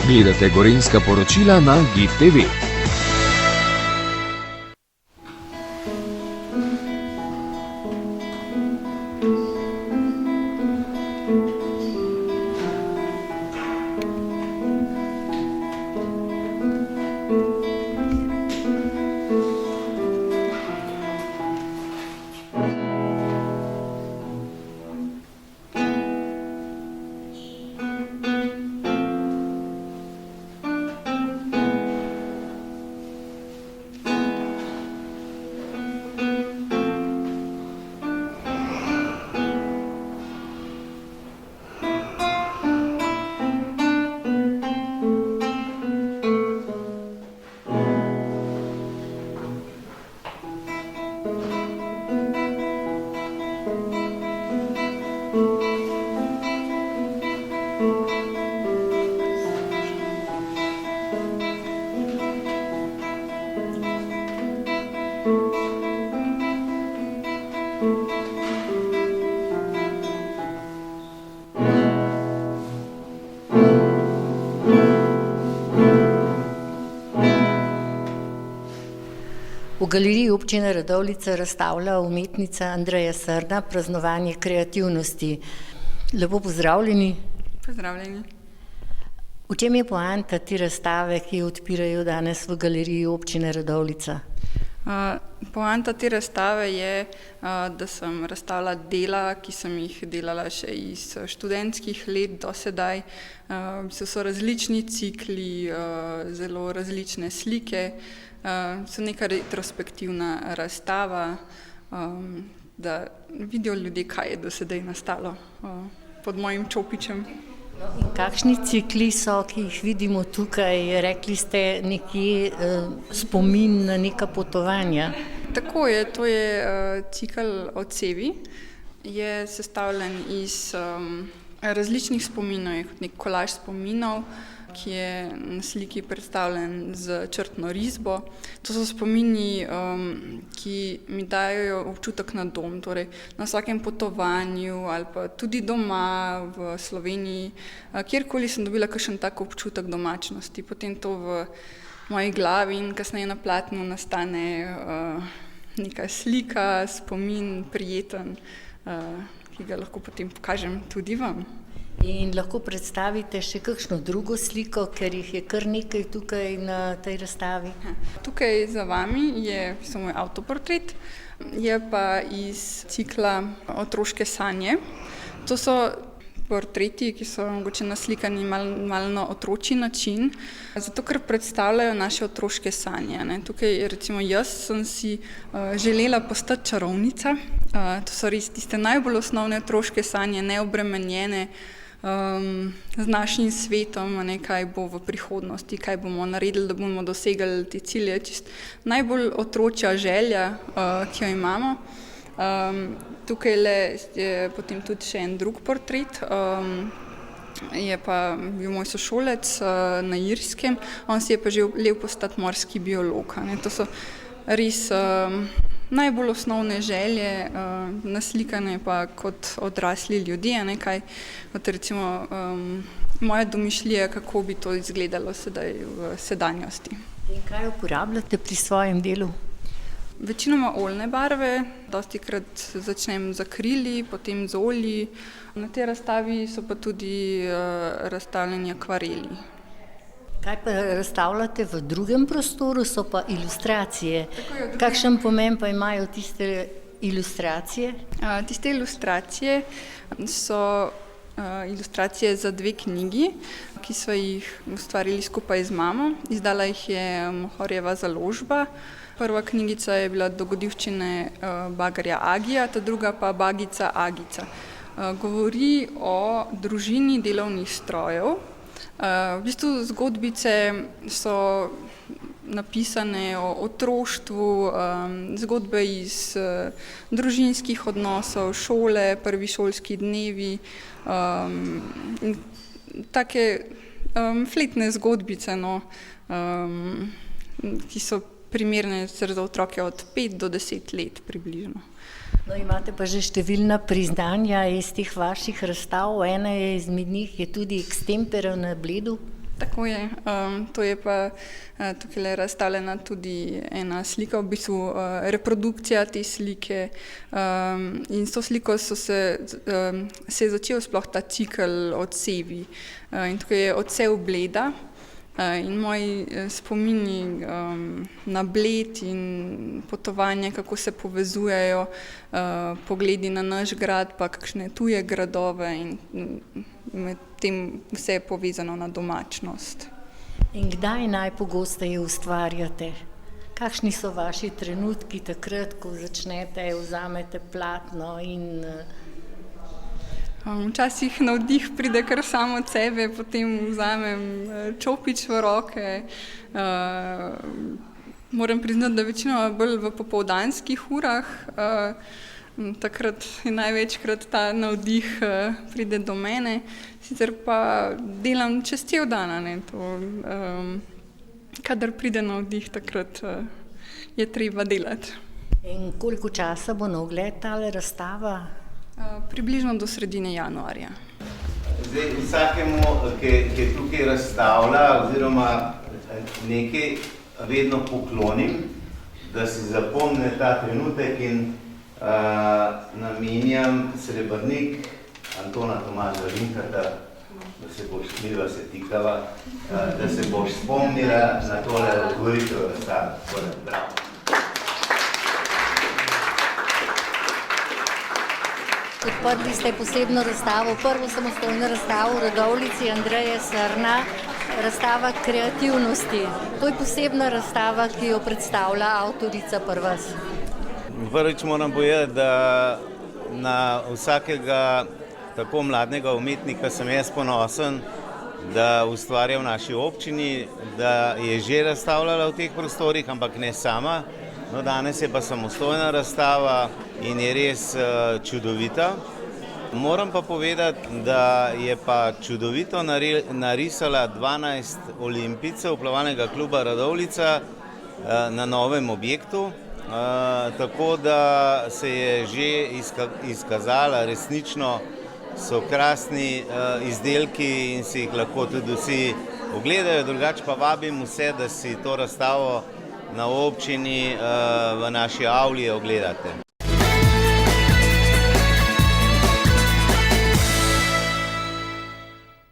Gledate Gorenjska poročila na GIF TV. V galeriji občine Radovljica razstavlja umetnica Andreja Srna Praznovanje kreativnosti. Lepo pozdravljeni. Pozdravljeni. V čem je poanta te razstave, ki jo odpirajo danes v galeriji občine Radovljica? Poanta te razstave je, da sem razstavila dela, ki sem jih delala še iz študentskih let do sedaj. So različni cikli, zelo različne slike, so neka retrospektivna razstava, da vidijo ljudje, kaj je do sedaj nastalo pod mojim čopičem. In kakšni cikli so, ki jih vidimo tukaj? Rekli ste nekje spomin na neka potovanja. Tako je, to je cikel Odsevi. Je sestavljen iz različnih spominov, je kot nek kolaž spominov, ki je na sliki predstavljen z črtno risbo. To so spomini, ki mi dajo občutek na dom, torej na vsakem potovanju ali pa tudi doma v Sloveniji. Kjerkoli sem dobila kakšen tak občutek domačnosti, potem to v moji glavi in kasneje na platnu nastane neka slika, spomin, prijeten, ki ga lahko potem pokažem tudi vam. In lahko predstavite še kakšno drugo sliko, ker jih je kar nekaj tukaj na tej razstavi? Tukaj za vami je moj avtoportret, je pa iz cikla Otroške sanje. To so portreti, ki so mogoče naslikani malo na otročji način, zato ker predstavljajo naše otroške sanje. Tukaj recimo jaz sem si želela postati čarovnica. To so res tiste najbolj osnovne otroške sanje, neobremenjene z našim svetom, kaj bo v prihodnosti, kaj bomo naredili, da bomo dosegli te cilje. Najbolj otročja želja, ki jo imamo. Tukaj je potem tudi še en drug portret, je pa bil moj sošolec na Irskem, on si je pa želel postati morski biolog. To so res najbolj osnovne želje, naslikane pa kot odrasli ljudje, kot recimo moja domišljija, kako bi to izgledalo sedaj v sedanjosti. In kaj uporabljate pri svojem delu? Večinoma oljne barve, dostikrat začnem z akrili, potem z olji. Na tej razstavi so pa tudi razstavljeni akvareli. Kaj pa razstavljate v drugem prostoru, so pa ilustracije. Kakšen pomen pa imajo tiste ilustracije? Tiste ilustracije so ilustracije za 2 knjigi, ki so jih ustvarili skupaj z mamo. Izdala jih je Mohorjeva založba. Prva knjigica je bila Dogodivščine bagarja Agija, ta druga pa Bagica Agica. Govori o družini delovnih strojev. V bistvu zgodbice so napisane o otroštvu, zgodbe iz družinskih odnosov, šole, prvi šolski dnevi, take fletne zgodbice, ki so primerne za otroke od 5 do 10 let približno. Imate pa že številna priznanja iz teh vaših razstav, ena izmed njih je tudi Extempore na Bledu. Tako je. To je pa tukaj razstavljena tudi ena slika, v bistvu reprodukcija te slike. In s to sliko se je začel sploh ta cikel odsevi. In tukaj je odsev Bleda. In moji spomini na Bled in potovanja, kako se povezujejo, pogledi na naš grad, pa kakšne tuje gradove in med tem vse je povezano na domačnost. In kdaj najpogosteje ustvarjate? Kakšni so vaši trenutki takrat, ko začnete, vzamete platno in... Včasih navdih pride kar samo od sebe, potem vzamem čopič v roke. Moram priznati, da večinoma bolj v popoldanskih urah. Takrat je največkrat ta navdih pride do mene. Sicer pa delam čez cel dan, ne, to, kadar pride navdih, takrat je treba delati. In koliko časa bo na ogled tale razstava? Približno do sredine januarja. Zdaj, vsakemu, ki tukaj razstavlja oziroma nekaj vedno poklonim, da si zapomne ta trenutek in namenjam srebrnik Antona Tomaža Linkata, da se boš smila, se tikava, da se boš spomnila na tole otvoritev razstave. Bravo. Odprli ste posebno razstavo, prvo samostojno razstavo v Radovljici Andreje Srna, razstava kreativnosti. To je posebna razstava, ki jo predstavlja avtorica pri vas. Prvič moram povedati, da na vsakega tako mladega umetnika sem jaz ponosen, da ustvarja v naši občini, da je že razstavljala v teh prostorih, ampak ne sama. No, danes je pa samostojna razstava in je res čudovita. Moram pa povedati, da je pa čudovito narisala 12 olimpijcev plavalnega kluba Radovljica na novem objektu, tako da se je že izkazala, resnično so krasni izdelki in si jih lahko tudi vsi ogledajo, drugače pa vabim vse, da si to razstavo na občini v naši avli ogledate.